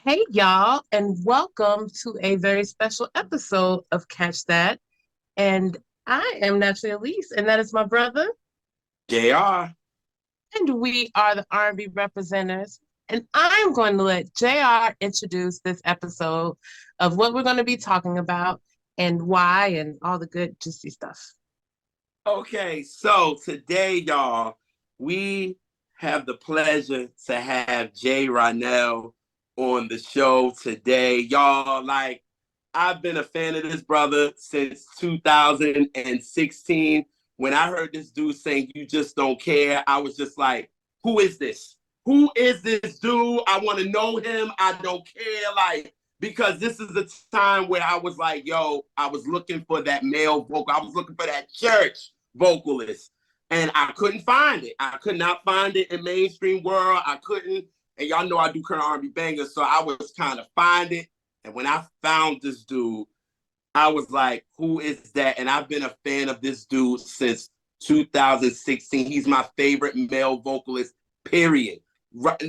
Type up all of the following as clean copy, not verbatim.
Hey, y'all, and welcome to a very special episode of Catch That. And I am naturally Elise, and that is my brother. JR. And we are the R&B representatives. And I'm going to let JR introduce this episode of what we're going to be talking about and why and all the good, juicy stuff. Okay, so today, y'all, we have the pleasure to have JeRonelle on the show today. Y'all, like, I've been a fan of this brother since 2016. When I heard this dude saying, "You just don't care," I was just like, who is this? Who is this dude? I want to know him. I don't care. Like, because this is a time where I was like, yo, I was looking for that male vocal. I was looking for that church vocalist. And I couldn't find it. I could not find it in mainstream world. I couldn't. And y'all know I do current R&B bangers. So I was trying to find it. And when I found this dude, I was like, who is that? And I've been a fan of this dude since 2016. He's my favorite male vocalist, period.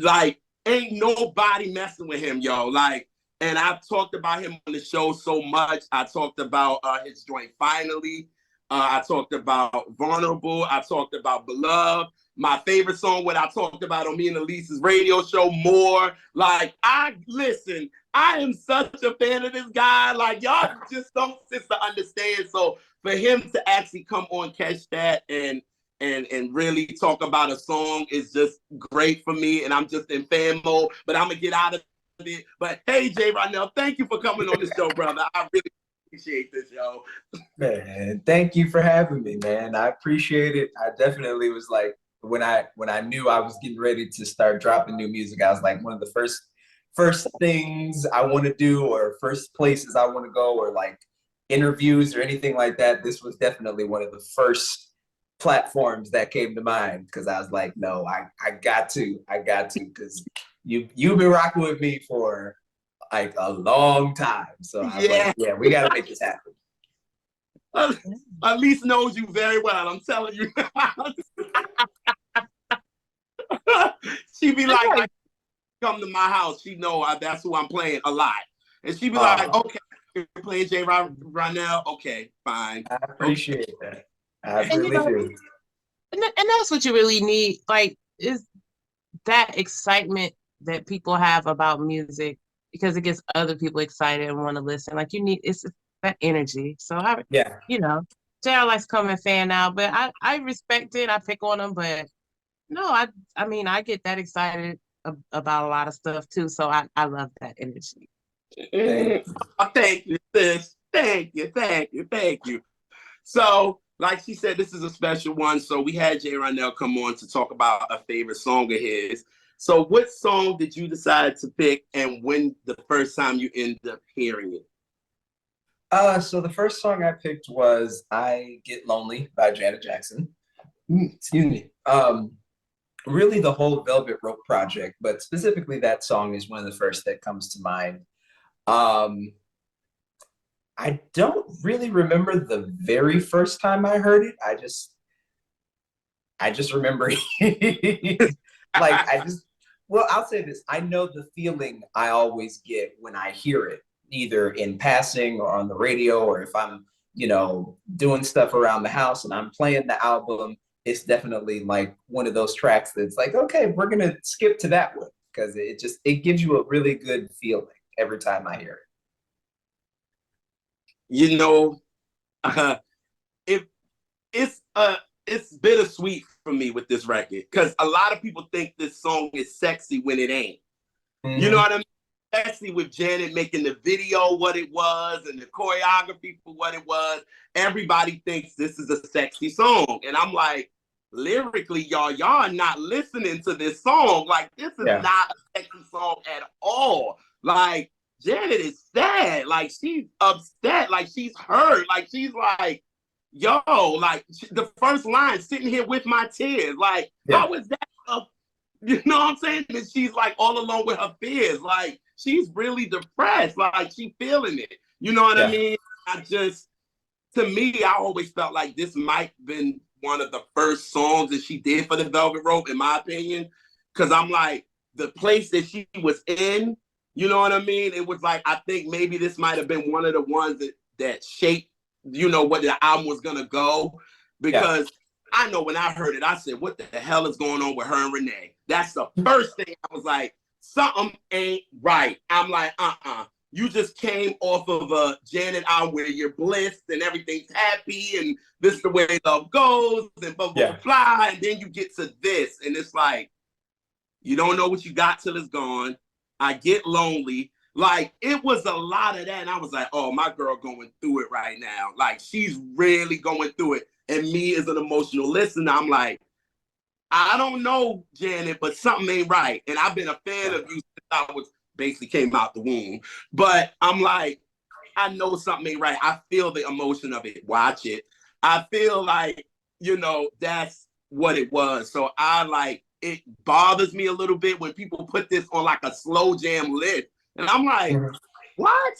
Like, ain't nobody messing with him, yo. Like, and I've talked about him on the show so much. I talked about his joint Finally. I talked about Vulnerable. I talked about Beloved. My favorite song, what I talked about on me and Elise's radio show, More. Like, I am such a fan of this guy. Like, y'all just don't sit to understand. So for him to actually come on Catch That and really talk about a song is just great for me. And I'm just in fan mode. But I'm gonna get out of it. But hey, JeRonelle, thank you for coming on the show, brother. I really appreciate this, yo. Man, thank you for having me, man. I appreciate it. I definitely was like, when I knew I was getting ready to start dropping new music, I was like, one of the first things I want to do, or first places I want to go, or like interviews or anything like that. This was definitely one of the first platforms that came to mind, because I was like, no, I got to, because you've been rocking with me for like a long time. So I was like, yeah, we got to make this happen. Elise knows you very well. I'm telling you. She be like, come to my house. She know that's who I'm playing a lot. And she be like, okay, you're playing JeRonelle. Okay, fine. I appreciate that. I And really do. and that's what you really need, like, is that excitement that people have about music because it gets other people excited and want to listen. Like it's that energy. So Yeah. JR likes to come and fan out, but I respect it. I pick on him, but no, I mean I get that excited about a lot of stuff too. So I love that energy. Thank you, sis. Thank you. So, like she said, this is a special one. So we had JeRonelle come on to talk about a favorite song of his. So what song did you decide to pick, and when the first time you ended up hearing it? So the first song I picked was "I Get Lonely" by Janet Jackson. Excuse me. Really the whole Velvet Rope project, but specifically that song is one of the first that comes to mind. I don't really remember the very first time I heard it. I just remember well, I'll say this. I know the feeling I always get when I hear it, either in passing or on the radio, or if I'm, doing stuff around the house and I'm playing the album. It's definitely like one of those tracks that's like, okay, we're gonna skip to that one, because it gives you a really good feeling every time I hear You know, it it's bittersweet for me with this record, because a lot of people think this song is sexy when it ain't. it. You know what I mean? Especially with Janet making the video what it was and the choreography for what it was. Everybody thinks this is a sexy song. And I'm like, lyrically, y'all are not listening to this song. Like, this is Yeah. not a sexy song at all. Like, Janet is sad. Like, she's upset. Like, she's hurt. Like, she's like, yo, like, the first line, sitting here with my tears. Like, Yeah. how is that you know what I'm saying? And she's like all alone with her fears. Like, she's really depressed. Like, she feeling it. You know what I Yeah. mean? To me, I always felt like this might have been one of the first songs that she did for the Velvet Rope, in my opinion. Because I'm like, the place that she was in You know what I mean? It was like, I think maybe this might have been one of the ones that shaped, what the album was gonna go. Because I know when I heard it, I said, what the hell is going on with her and Renee? That's the first thing I was like, something ain't right. I'm like, you just came off of a Janet album where you're blissed and everything's happy and this is the way love goes and blah, blah, blah. And then you get to this and it's like, you don't know what you got till it's gone. I get lonely. Like, it was a lot of that. And I was like, oh, my girl going through it right now. Like, she's really going through it. And me as an emotional listener, I'm like, I don't know, Janet, but something ain't right. And I've been a fan of you since I was basically came out the womb. But I'm like, I know something ain't right. I feel the emotion of it. Watch it. I feel like, that's what it was. So it bothers me a little bit when people put this on like a slow jam list. And I'm like, what?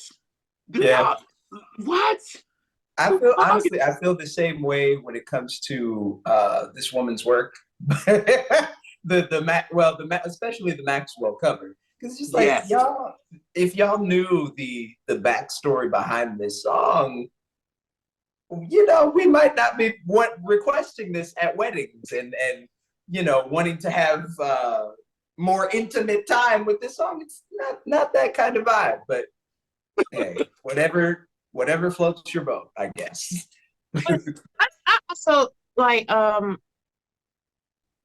What? Honestly, I feel the same way when it comes to this woman's work. Especially the Maxwell cover. Because it's just like, y'all, if y'all knew the backstory behind this song, we might not be requesting this at weddings and wanting to have more intimate time with this song. It's not that kind of vibe, but hey, whatever floats your boat, I guess. I also like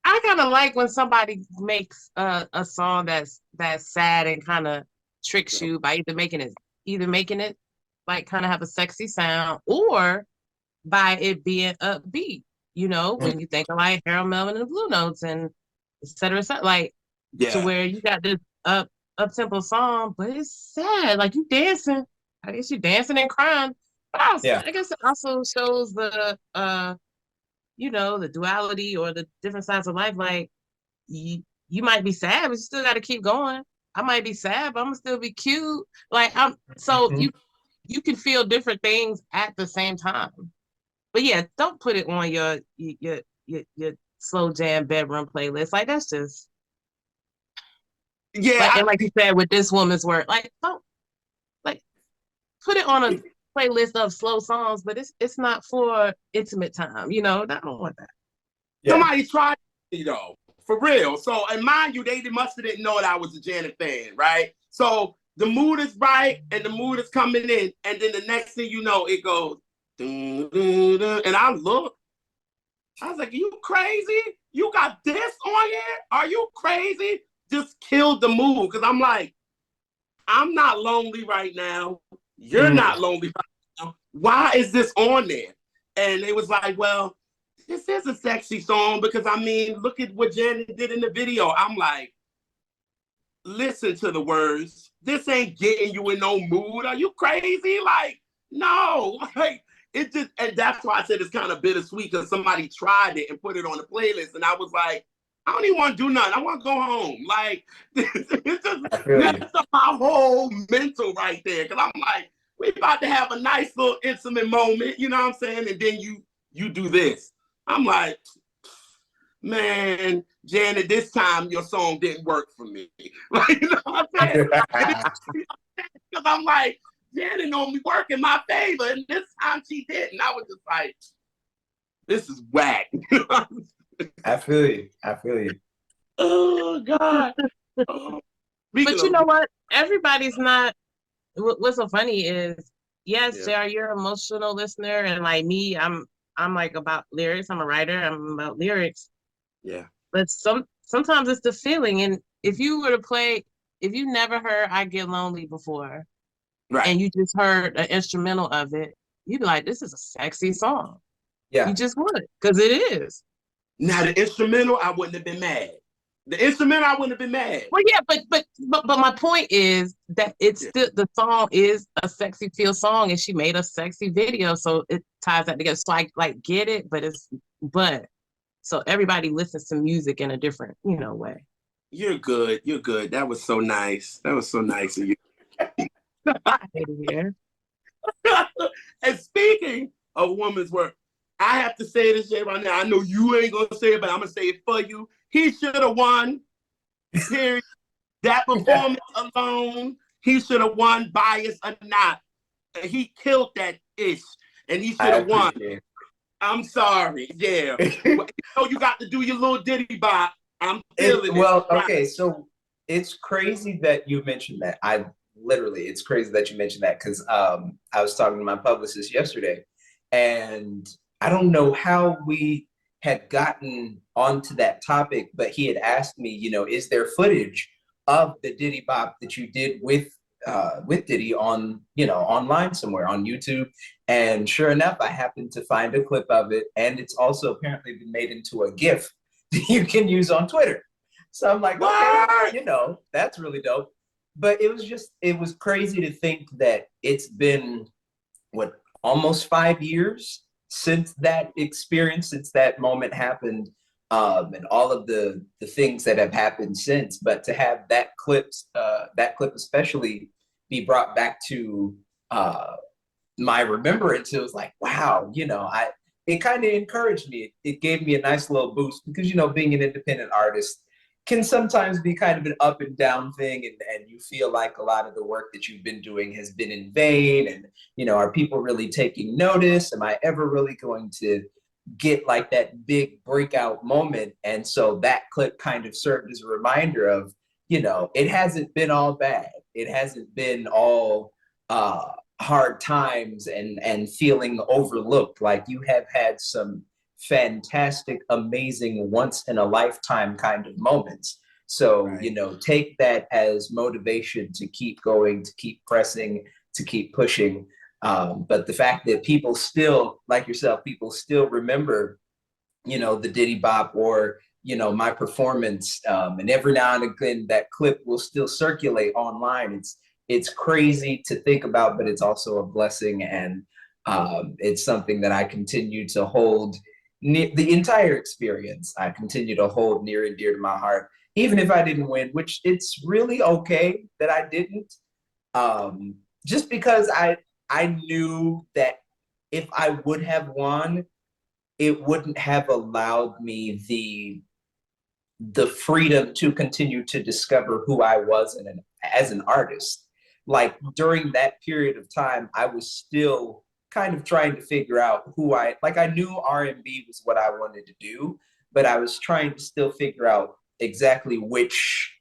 I kind of like when somebody makes a song that's sad and kind of tricks you by either making it like kind of have a sexy sound or by it being upbeat. When you think of like Harold Melvin and the Blue Notes and et cetera, like to where you got this up tempo song, but it's sad. Like you dancing. I guess you dancing and crying. But I guess it also shows the the duality or the different sides of life. Like you might be sad, but you still got to keep going. I might be sad, but I'm gonna still be cute. Like you can feel different things at the same time. But yeah, don't put it on your slow jam bedroom playlist. Like that's just and like you said with this woman's work, like don't like put it on a playlist of slow songs, but it's not for intimate time. I don't want that. Somebody tried, for real. So, and mind you, they must have didn't know that I was a Janet fan, right? So the mood is right and the mood is coming in, and then the next thing you know, it goes, dun, dun, dun, and I look. I was like, you crazy? You got this on here? Are you crazy? Just killed the mood because I'm like, I'm not lonely right now. You're not lonely right now. Why is this on there? And it was like, well, this is a sexy song because, look at what Janet did in the video. I'm like, listen to the words. This ain't getting you in no mood. Are you crazy? Like, no. Like, it just, and that's why I said it's kind of bittersweet because somebody tried it and put it on the playlist. And I was like, I don't even want to do nothing. I want to go home. Like, it's just messed up my whole mental right there. Because I'm like, we about to have a nice little intimate moment. You know what I'm saying? And then you do this. I'm like, man, Janet, this time your song didn't work for me. Like, you know what I'm saying? Because I'm like, Janet normally work in my favor, and this time she didn't. I was just like, this is whack. I feel you. Oh, God. Oh. But you know what? Everybody's not. What's so funny is, yes, JR, you're an emotional listener, and like me, I'm like about lyrics. I'm a writer. I'm about lyrics. Yeah. But sometimes it's the feeling, and if you never heard "I Get Lonely" before, right, and you just heard an instrumental of it, you'd be like, "This is a sexy song." Yeah, you just would because it is. Now the instrumental, I wouldn't have been mad. The instrumental, I wouldn't have been mad. Well, yeah, but my point is that it's still the song is a sexy feel song, and she made a sexy video, so it ties that together. So I like get it, but so everybody listens to music in a different way. You're good. You're good. That was so nice. That was so nice of you. And speaking of women's work, I have to say this right now. I know you ain't gonna say it, but I'm gonna say it for you. He should have won. Period. That performance alone, he should have won, bias or not. He killed that ish, and he should have won. I'm sorry. Yeah. You know, you got to do your little ditty bop. I'm feeling it. Well, okay, so it's crazy that you mentioned that. It's crazy that you mentioned that because I was talking to my publicist yesterday, and I don't know how we had gotten onto that topic, but he had asked me, you know, is there footage of the Diddy Bop that you did with Diddy on, you know, online somewhere on YouTube? And sure enough, I happened to find a clip of it, and it's also apparently been made into a GIF that you can use on Twitter. So I'm like, okay, you know, that's really dope. But it was crazy to think that it's been, what, almost 5 years since that experience, since that moment happened, and all of the things that have happened since. But to have that clip especially be brought back to my remembrance, it was like, wow, you know, it kind of encouraged me. It gave me a nice little boost because, you know, being an independent artist can sometimes be kind of an up and down thing, and you feel like a lot of the work that you've been doing has been in vain, and, you know, are people really taking notice? Am I ever really going to get like that big breakout moment? And so that clip kind of served as a reminder of, you know, it hasn't been all bad. It hasn't been all hard times and feeling overlooked. Like, you have had some fantastic, amazing, once in a lifetime kind of moments. So, you know, take that as motivation to keep going, to keep pressing, to keep pushing. But the fact that people still, like yourself, people still remember, you know, the Diddy Bop or, you know, my performance, and every now and again that clip will still circulate online. It's crazy to think about, but it's also a blessing, and it's something that I continue to hold the entire experience. I continue to hold near and dear to my heart, even if I didn't win, which it's really okay that I didn't, just because I knew that if I would have won, it wouldn't have allowed me the freedom to continue to discover who I was as an artist. Like, during that period of time, I was still kind of trying to figure out I knew R&B was what I wanted to do, but I was trying to still figure out exactly which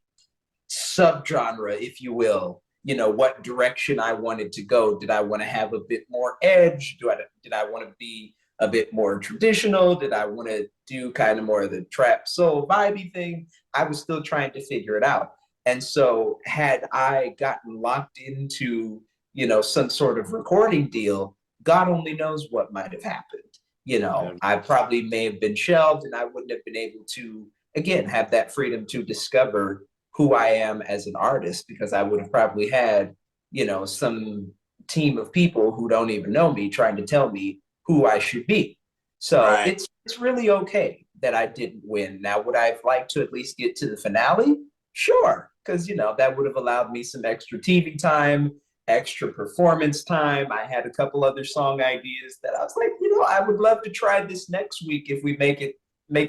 subgenre, if you will, you know, what direction I wanted to go. Did I want to have a bit more edge? Did I want to be a bit more traditional? Did I want to do kind of more of the trap soul vibey thing? I was still trying to figure it out. And so had I gotten locked into, you know, some sort of recording deal, God only knows what might have happened. You know, I probably may have been shelved, and I wouldn't have been able to, again, have that freedom to discover who I am as an artist, because I would have probably had, you know, some team of people who don't even know me trying to tell me who I should be. So it's really okay that I didn't win. Now, would I have liked to at least get to the finale? Sure, because, you know, that would have allowed me some extra TV time, extra performance time. I had a couple other song ideas that I was like, you know, I would love to try this next week if we make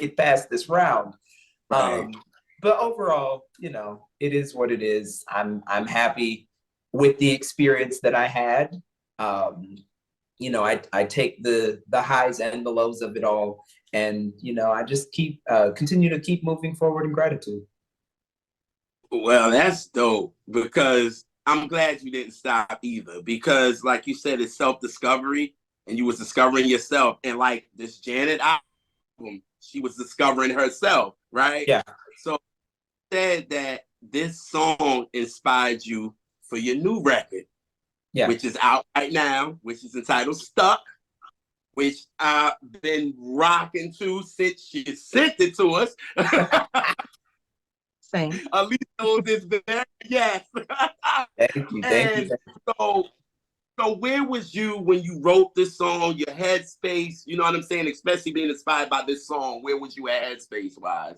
it past this round. But overall, you know, it is what it is. I'm happy with the experience that I had. You know, I take the highs and the lows of it all, and, you know, I just continue to keep moving forward in gratitude. Well, that's dope, because I'm glad you didn't stop either, because like you said, it's self-discovery, and you was discovering yourself. And like this Janet album, she was discovering herself, right? Yeah. So said that this song inspired you for your new record, which is out right now, which is entitled Stuck, which I've been rocking to since she sent it to us. Same. Alicia is there. Yes. Thank you. So where was you when you wrote this song, your headspace, you know what I'm saying? Especially being inspired by this song, where was you at headspace wise?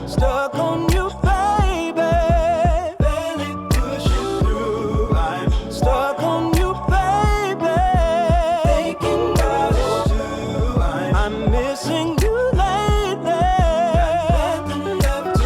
Stuck on you, baby. Barely pushing through. I'm stuck on you, baby. Thinking about it too. I'm missing you lately. Got nothing left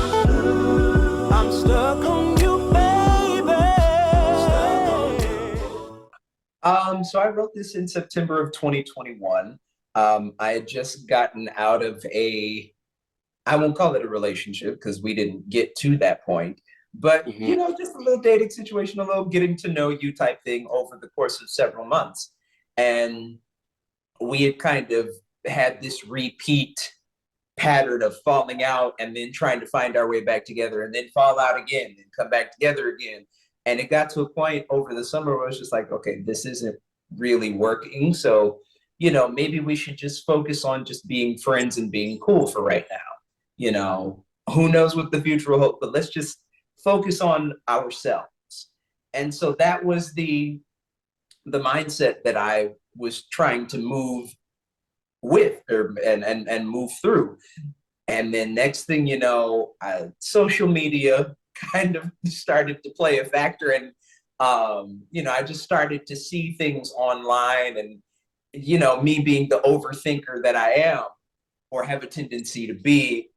So I wrote this in September of 2021. I had just gotten out of I won't call it a relationship because we didn't get to that point, but Mhm. just a little dating situation, a little getting to know you type thing over the course of several months. And we had kind of had this repeat pattern of falling out and then trying to find our way back together and then fall out again and come back together again. And it got to a point over the summer where I was just like, okay, this isn't really working. So, maybe we should just focus on just being friends and being cool for right now. Who knows what the future will hold, but let's just focus on ourselves. And so that was the mindset that I was trying to move with and move through. And then next thing you know, social media kind of started to play a factor. And, I just started to see things online and, me being the overthinker that I am or have a tendency to be,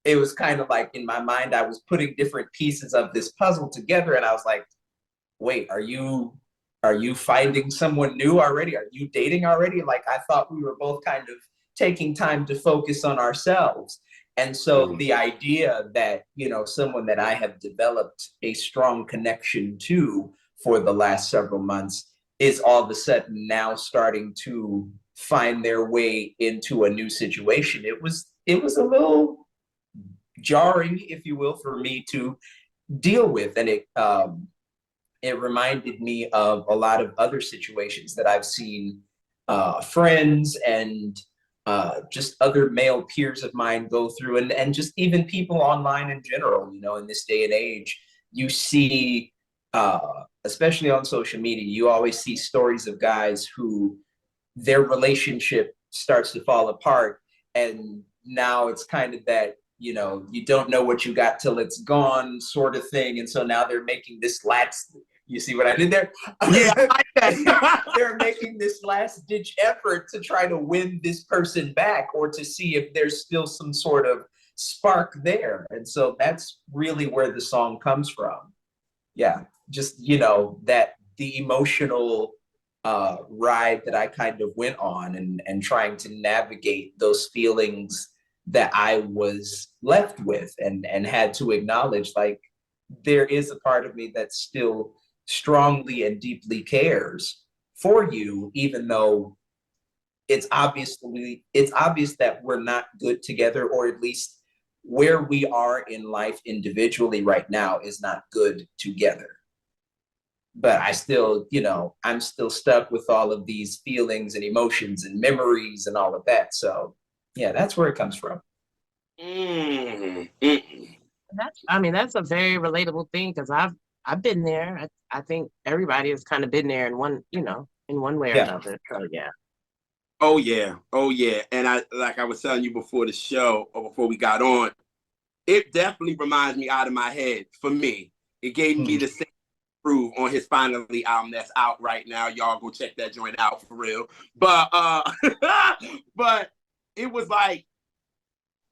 it was kind of like in my mind, I was putting different pieces of this puzzle together. And I was like, wait, are you finding someone new already? Are you dating already? Like, I thought we were both kind of taking time to focus on ourselves. And so the idea that, someone that I have developed a strong connection to for the last several months is all of a sudden now starting to find their way into a new situation. It was a little jarring, if you will, for me to deal with. And it reminded me of a lot of other situations that I've seen friends and just other male peers of mine go through, and just even people online in general. In this day and age, you see, especially on social media, you always see stories of guys who their relationship starts to fall apart, and now it's kind of that, you don't know what you got till it's gone sort of thing. And so now they're making this last, you see what I did there? Yeah, I like that. They're making this last ditch effort to try to win this person back or to see if there's still some sort of spark there. And so that's really where the song comes from. Yeah, just, that the emotional ride that I kind of went on and trying to navigate those feelings that I was left with and had to acknowledge, like, there is a part of me that still strongly and deeply cares for you, even though it's obvious that we're not good together, or at least where we are in life individually right now is not good together. But I still, I'm still stuck with all of these feelings and emotions and memories and all of that. So yeah, that's where it comes from. That's a very relatable thing because I've been there. I think everybody has kind of been there in one way or another. So yeah. Oh yeah. And I was telling you before the show or before we got on, it definitely reminds me Out of My Head for me. It gave me the same groove on his Finally album that's out right now. Y'all go check that joint out for real. But but it was like,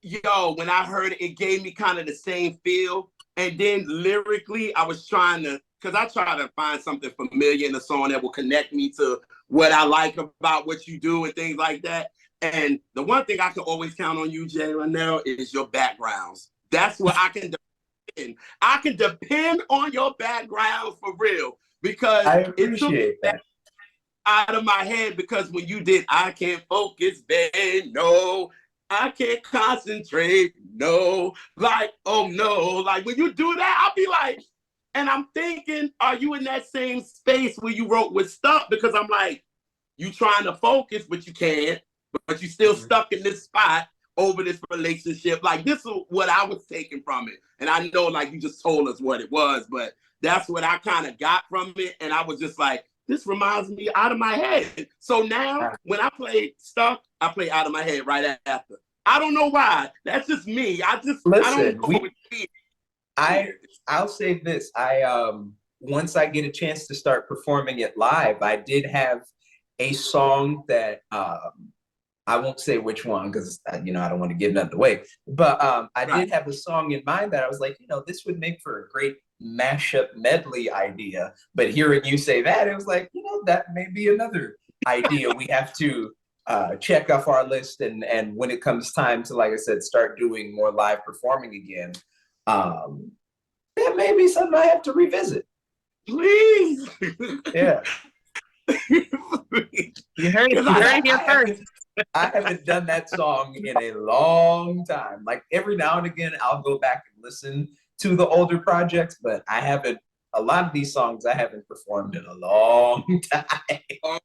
when I heard it, it gave me kind of the same feel. And then lyrically, I was trying to, because I try to find something familiar in a song that will connect me to what I like about what you do and things like that. And the one thing I can always count on you, JeRonelle, is your backgrounds. That's what I can depend. I can depend on your background for real, because I appreciate that. Out of My Head, because when you did I Can't Focus, babe, no, I can't concentrate, no, like, oh no, like when you do that, I'll be like, and I'm thinking, are you in that same space where you wrote with Stuck? Because I'm like, you trying to focus, but you can't, but you still stuck in this spot over this relationship. Like, this is what I was taking from it. And I know, like, you just told us what it was, but that's what I kind of got from it. And I was just like, this reminds me Out of My Head. So now when I play Stuck, I play Out of My Head right after. I don't know why. That's just me. Listen, I don't know. I'll say this. Once I get a chance to start performing it live, I did have a song that I won't say which one because I don't want to give nothing away. But I did have a song in mind that I was like, this would make for a great mashup medley idea. But hearing you say that, it was like, you know, that may be another idea we have to check off our list. And when it comes time to, like I said, start doing more live performing again, that may be something I have to revisit. Please. Yeah. You heard it here first. I haven't done that song in a long time. Like every now and again, I'll go back and listen to the older projects, but I haven't, a lot of these songs I haven't performed in a long time. Oh,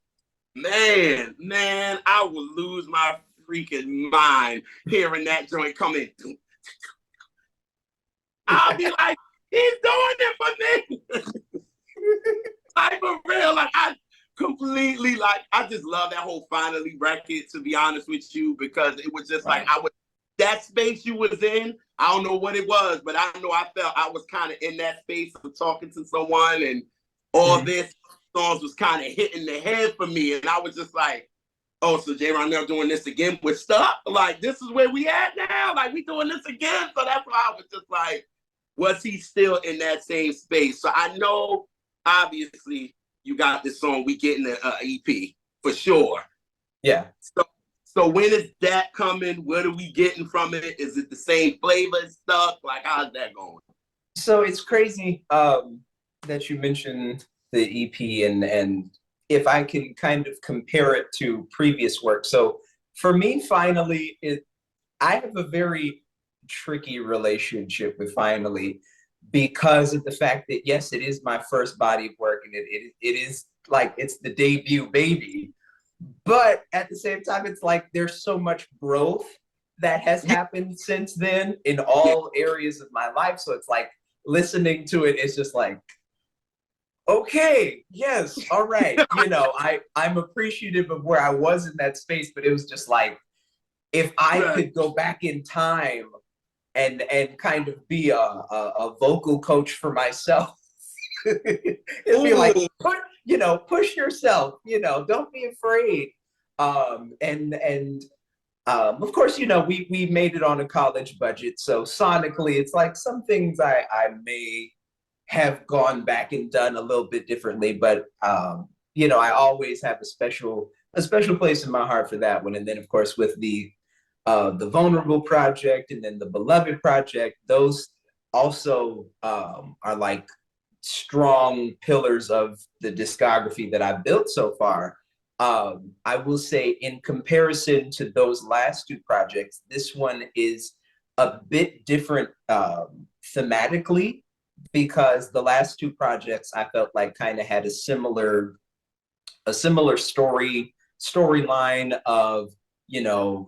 man, I will lose my freaking mind hearing that joint come in. I'll be like, he's doing it for me. Like, for real, like, I completely, like, I just love that whole Finally record, to be honest with you, because it was just like, that space you was in, I don't know what it was, but I know I felt I was kind of in that space of talking to someone, and all this songs was kind of hitting the head for me, and I was just like, oh, so JeRonelle doing this again with stuff? Like, this is where we at now? Like, we doing this again? So that's why I was just like, was he still in that same space? So I know, obviously, you got this song, We Getting an EP, for sure. Yeah. So when is that coming? What are we getting from it? Is it the same flavor and stuff? Like, how's that going? So it's crazy that you mentioned the EP, and if I can kind of compare it to previous work. So for me, Finally, I have a very tricky relationship with Finally because of the fact that, yes, it is my first body of work, and it is like, it's the debut baby. But at the same time, it's like there's so much growth that has happened since then in all areas of my life. So it's like listening to it, it's just like, okay, yes, all right. You know, I'm appreciative of where I was in that space, but it was just like, if I could go back in time and kind of be a vocal coach for myself, it'd be like, push yourself, don't be afraid. Of course, we made it on a college budget. So sonically, it's like some things I may have gone back and done a little bit differently, but I always have a special place in my heart for that one. And then of course with the Vulnerable project and then the Beloved project, those also are like strong pillars of the discography that I've built so far. I will say, in comparison to those last two projects, this one is a bit different thematically, because the last two projects I felt like kind of had a similar storyline of,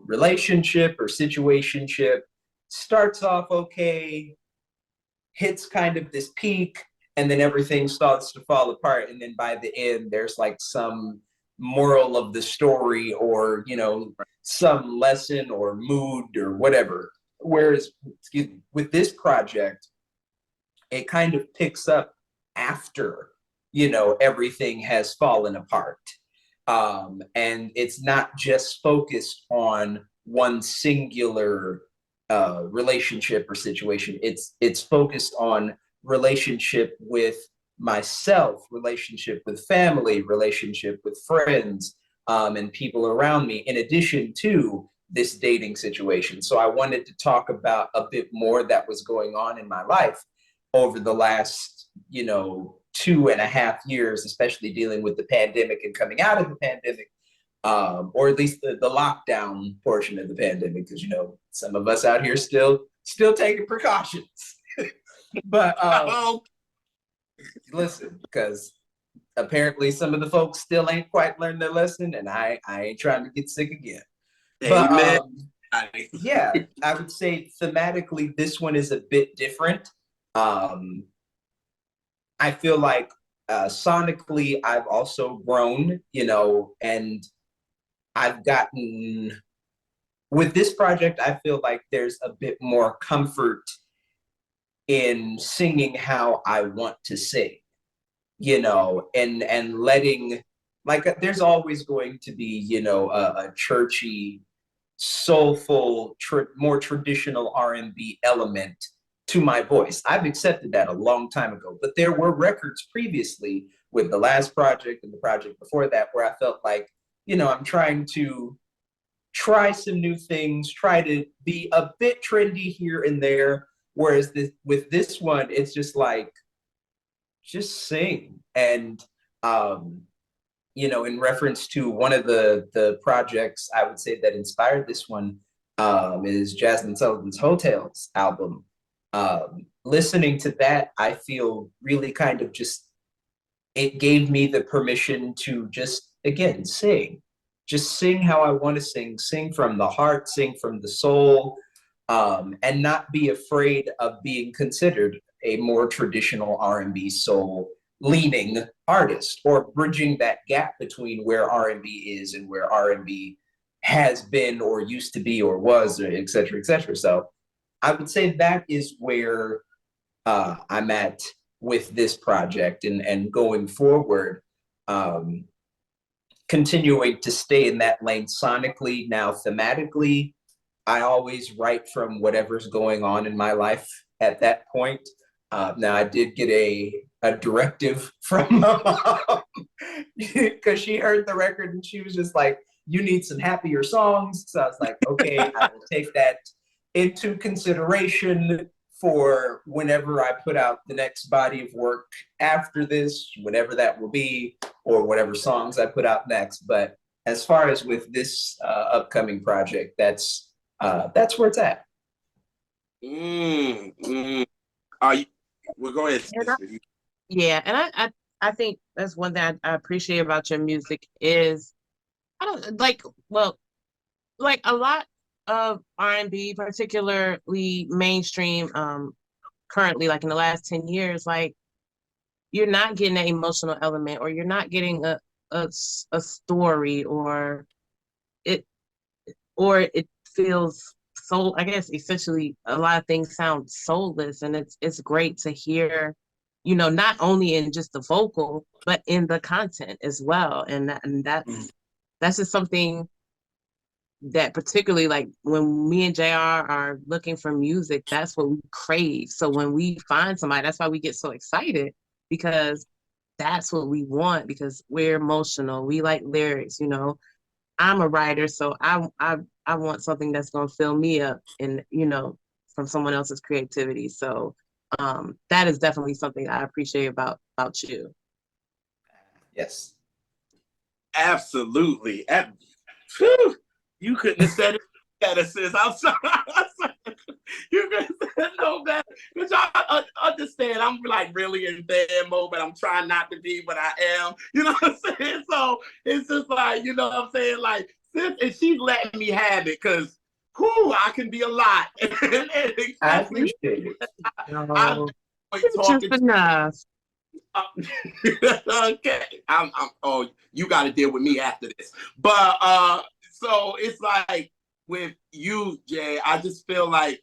relationship or situationship, starts off okay, hits kind of this peak, and then everything starts to fall apart. And then by the end, there's like some moral of the story, or, some lesson or mood or whatever. Whereas, with this project, it kind of picks up after, everything has fallen apart. And it's not just focused on one singular relationship or situation. It's focused on relationship with myself, relationship with family, relationship with friends, and people around me, in addition to this dating situation. So I wanted to talk about a bit more that was going on in my life over the last, 2.5 years, especially dealing with the pandemic and coming out of the pandemic, or at least the lockdown portion of the pandemic, because, some of us out here still taking precautions. But listen, because apparently some of the folks still ain't quite learned their lesson, and I ain't trying to get sick again. But yeah, I would say thematically, this one is a bit different. I feel like sonically, I've also grown, and I've gotten, with this project, I feel like there's a bit more comfort in singing how I want to sing, and letting, like, there's always going to be, a churchy, soulful, more traditional R&B element to my voice. I've accepted that a long time ago, but there were records previously with the last project and the project before that where I felt like, you know, I'm trying to try some new things, try to be a bit trendy here and there. Whereas with this one, it's just like, just sing. And, you know, in reference to one of the projects I would say that inspired this one is Jasmine Sullivan's Hotels album. Listening to that, I feel really kind of just, it gave me the permission to just, again, sing. Just sing how I want to sing from the heart, sing from the soul, and not be afraid of being considered a more traditional R&B soul leaning artist, or bridging that gap between where R&B is and where R&B has been or used to be or was, or et cetera, et cetera. So I would say that is where I'm at with this project, and going forward, continuing to stay in that lane sonically. Now thematically, I always write from whatever's going on in my life at that point. Now I did get a directive from my mom because she heard the record and she was just like, you need some happier songs. So I was like, okay, I will take that into consideration for whenever I put out the next body of work after this, whatever that will be, or whatever songs I put out next. But as far as with this upcoming project, that's where it's at. Are you? Well, go ahead. Yeah, and I think that's one thing I appreciate about your music is, I don't like, well, like a lot of R&B, particularly mainstream, currently, like in the last 10 years, like you're not getting an emotional element, or you're not getting a story, or it feels so, I guess essentially a lot of things sound soulless, and it's great to hear, you know, not only in just the vocal, but in the content as well. And that's just something that, particularly like when me and JR are looking for music, that's what we crave. So when we find somebody, that's why we get so excited, because that's what we want, because we're emotional. We like lyrics, you know. I'm a writer, so I want something that's gonna fill me up, and you know, from someone else's creativity. So that is definitely something I appreciate about you. Yes. Absolutely. Phew, you couldn't have said it better, sis. I'm sorry. You couldn't have said it no better. Which I understand. I'm like really in fan mode, but I'm trying not to be, but I am. You know what I'm saying? So it's just like, you know what I'm saying? Like, sis, and she's letting me have it, because I can be a lot. I appreciate it. I Just enough. Okay, oh, you got to deal with me after this. But so it's like with you, Jay, I just feel like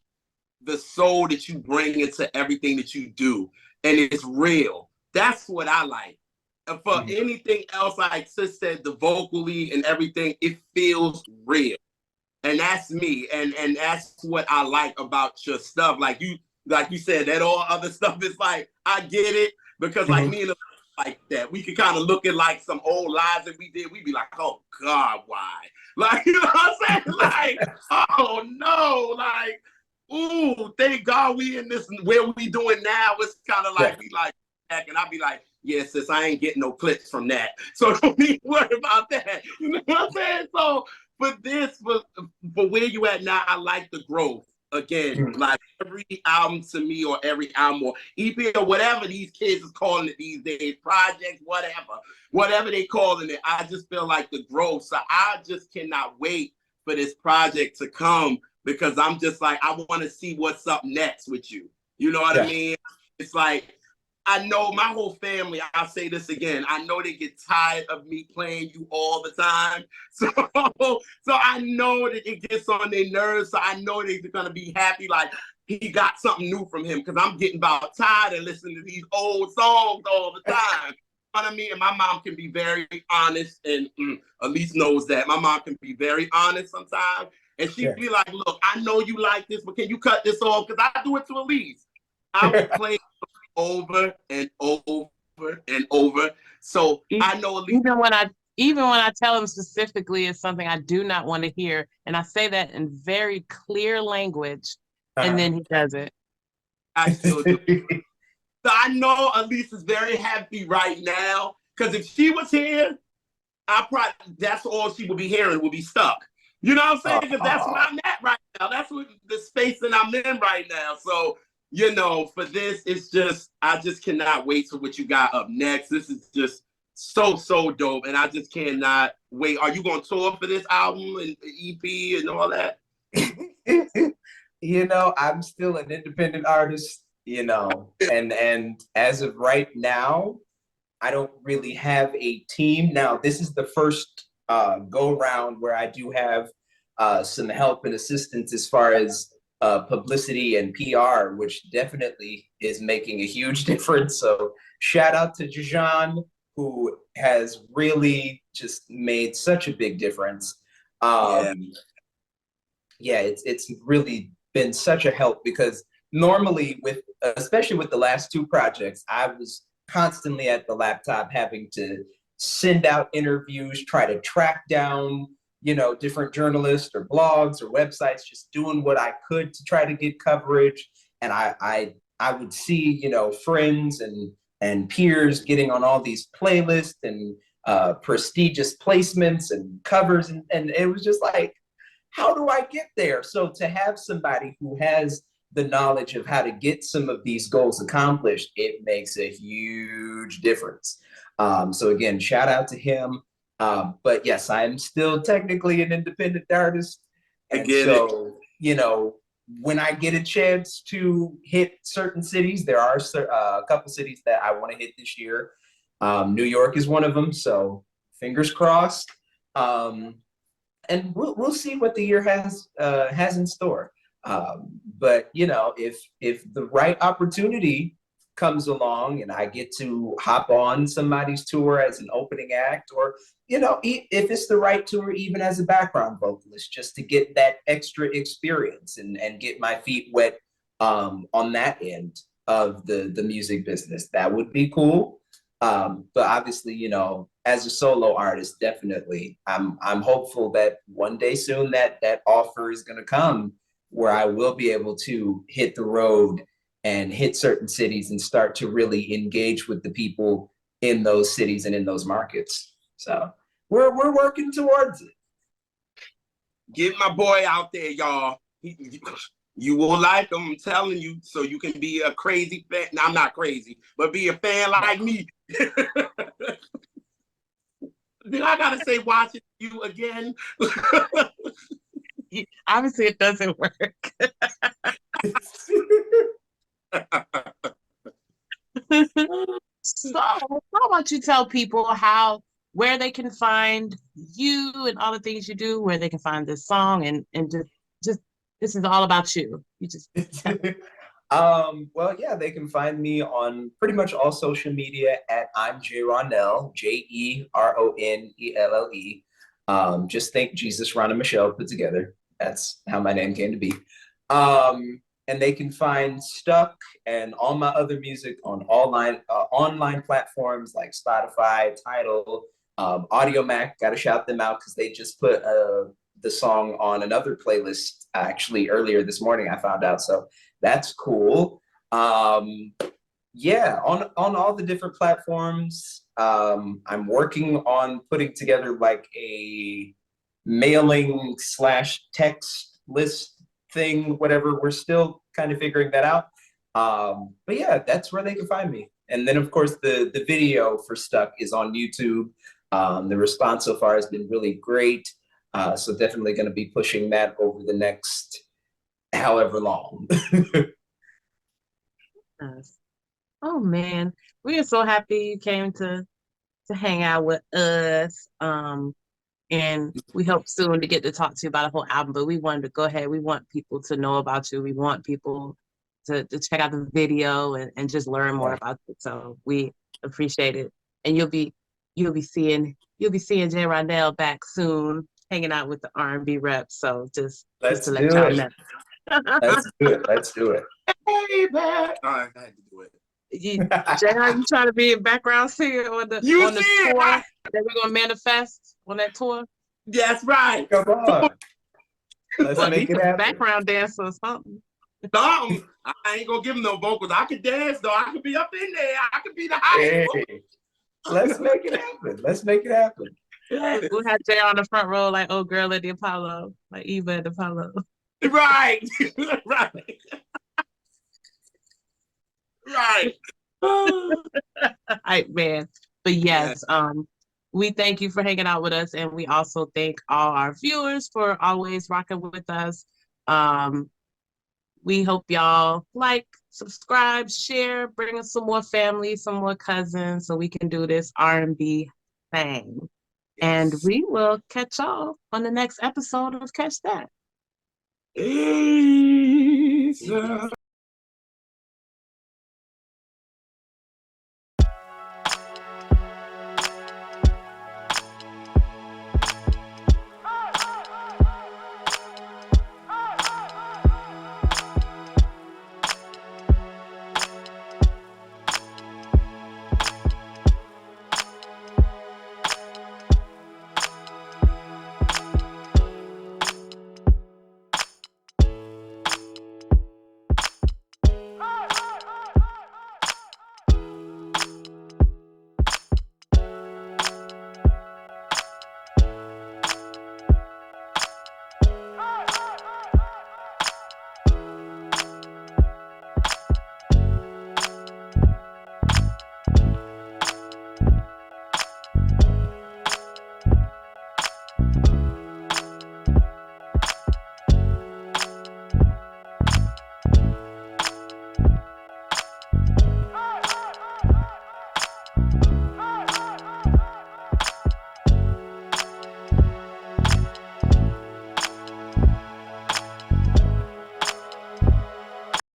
the soul that you bring into everything that you do, and it's real. That's what I like. And for anything else, like Sis said, the vocally and everything, it feels real. And that's me. And that's what I like about your stuff. Like you said, that all other stuff is like, I get it. Because like me and like that, we could kind of look at like some old lives that we did. We'd be like, oh God, why? Like, you know what I'm saying? Like, oh no, like, ooh, thank God we in this, where we doing now. It's kind of like, we like, and I'd be like, yeah, sis, I ain't getting no clicks from that. So don't be worried about that. You know what I'm saying? So for this, for where you at now, I like the growth. Again, like every album to me, or every album or EP or whatever these kids is calling it these days, projects, whatever they calling it, I just feel like the growth. So I just cannot wait for this project to come, because I'm just like, I want to see what's up next with you. You know what I mean? It's like, I know my whole family, I'll say this again, I know they get tired of me playing you all the time. So I know that it gets on their nerves. So I know they're going to be happy, like he got something new from him, because I'm getting about tired of listening to these old songs all the time. You know what I mean? And my mom can be very honest, and Elise knows that. My mom can be very honest sometimes. And she'd be like, look, I know you like this, but can you cut this off? Because I do it to Elise. I will play over and over and over. So I know at least even when I tell him specifically it's something I do not want to hear, and I say that in very clear language, and then he does it. I still do. So I know Elise is very happy right now, because if she was here, that's all she would be hearing, would be stuck. You know what I'm saying? Because that's where I'm at right now. That's what the space that I'm in right now. So, you know, for this, it's just, I just cannot wait for what you got up next. This is just so dope, and I just cannot wait. Are you going to tour for this album and EP and all that? You know, I'm still an independent artist, you know, and as of right now, I don't really have a team. Now, this is the first go round where I do have some help and assistance as far as publicity and PR, which definitely is making a huge difference. So shout out to JeRonelle, who has really just made such a big difference. Yeah, it's really been such a help, because normally especially with the last two projects, I was constantly at the laptop having to send out interviews, try to track down, you know, different journalists or blogs or websites, just doing what I could to try to get coverage. And I would see, you know, friends and peers getting on all these playlists and prestigious placements and covers, and it was just like, how do I get there? So to have somebody who has the knowledge of how to get some of these goals accomplished, it makes a huge difference. So again, shout out to him. But yes, I'm still technically an independent artist. And so, you know, when I get a chance to hit certain cities, there are a couple cities that I want to hit this year. New York is one of them. So fingers crossed. And we'll see what the year has in store. But you know, if the right opportunity comes along and I get to hop on somebody's tour as an opening act, or you know, if it's the right tour, even as a background vocalist, just to get that extra experience and get my feet wet on that end of the music business, that would be cool. But obviously, you know, as a solo artist, definitely, I'm hopeful that one day soon that offer is going to come where I will be able to hit the road and hit certain cities and start to really engage with the people in those cities and in those markets. So we're working towards it. Get my boy out there, y'all. You will like him, I'm telling you, so you can be a crazy fan. No, I'm not crazy, but be a fan like me. Then I gotta say, watching you again. Obviously, it doesn't work. So, how about you tell people where they can find you and all the things you do, where they can find this song, and just this is all about you. You just well, yeah, they can find me on pretty much all social media at I'm JeRonelle, JeRonelle. Just think Jesus, Ron, and Michelle put together. That's how my name came to be. And they can find Stuck and all my other music on online platforms like Spotify, Tidal, Audio Mac. Got to shout them out because they just put the song on another playlist actually earlier this morning, I found out. So that's cool. Yeah, on all the different platforms. I'm working on putting together like a mailing / text list thing, whatever. We're still kind of figuring that out. But yeah, that's where they can find me. And then of course the video for Stuck is on YouTube. The response so far has been really great. So definitely going to be pushing that over the next however long. Yes. Oh man, we are so happy you came to hang out with us. And we hope soon to get to talk to you about a whole album, but we wanted to go ahead. We want people to know about you. We want people to check out the video and just learn more about it. So we appreciate it. And you'll be seeing JeRonelle back soon, hanging out with the R&B reps. So just to let y'all know. Let's do it. baby. All right, I had to do it. JeRonelle, you trying to be a background singer on the You on the see it, tour right? that we're gonna manifest on that tour? That's right. Come on. Let's Or at make least it a happen. background dancer or something. I ain't gonna give him no vocals. I could dance though. I could be up in there. I could be the high. Hey, let's make it happen. Let's make it happen. We'll have Jay on the front row like old girl at the Apollo, like Eva at the Apollo. Right. Right. Right. All right, man. But yes, we thank you for hanging out with us, and we also thank all our viewers for always rocking with us. We hope y'all like, subscribe, share, bring us some more family, some more cousins, so we can do this R&B thing. Yes. And we will catch y'all on the next episode of Catch That. Jesus.